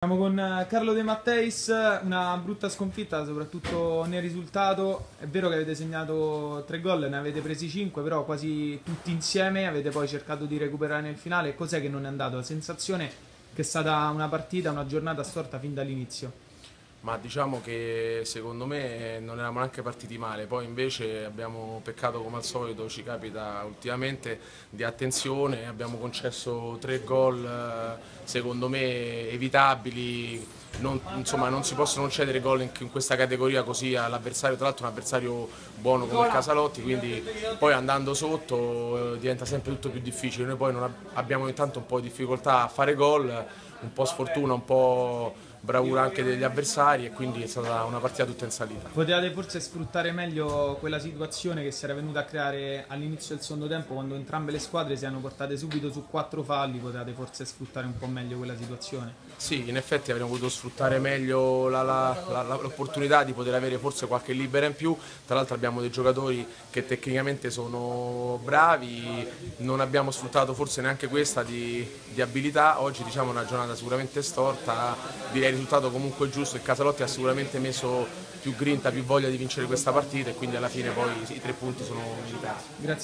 Siamo con Carlo De Matteis, una brutta sconfitta soprattutto nel risultato. È vero che avete segnato 3 gol, ne avete presi 5, però quasi tutti insieme avete poi cercato di recuperare nel finale. Cos'è che non è andato? La sensazione che è stata una partita, una giornata storta fin dall'inizio. Ma diciamo che secondo me non eravamo neanche partiti male, poi invece abbiamo peccato come al solito, ci capita ultimamente, di attenzione, abbiamo concesso 3 gol secondo me evitabili, insomma non si possono concedere gol in questa categoria così all'avversario, tra l'altro un avversario buono come il Casalotti, quindi poi andando sotto diventa sempre tutto più difficile, noi poi non abbiamo intanto un po' di difficoltà a fare gol, un po' sfortuna, un po' bravura anche degli avversari e quindi è stata una partita tutta in salita. Potevate forse sfruttare meglio quella situazione che si era venuta a creare all'inizio del secondo tempo, quando entrambe le squadre si erano portate subito su 4 falli. Potevate forse sfruttare un po' meglio quella situazione. Sì, in effetti avremmo potuto sfruttare meglio l'opportunità di poter avere forse qualche libera in più, tra l'altro abbiamo dei giocatori che tecnicamente sono bravi, non abbiamo sfruttato forse neanche questa di abilità, oggi diciamo una giornata sicuramente storta, direi il risultato comunque giusto, il Casalotti ha sicuramente messo più grinta, più voglia di vincere questa partita e quindi alla fine poi i 3 punti sono meritati. Grazie.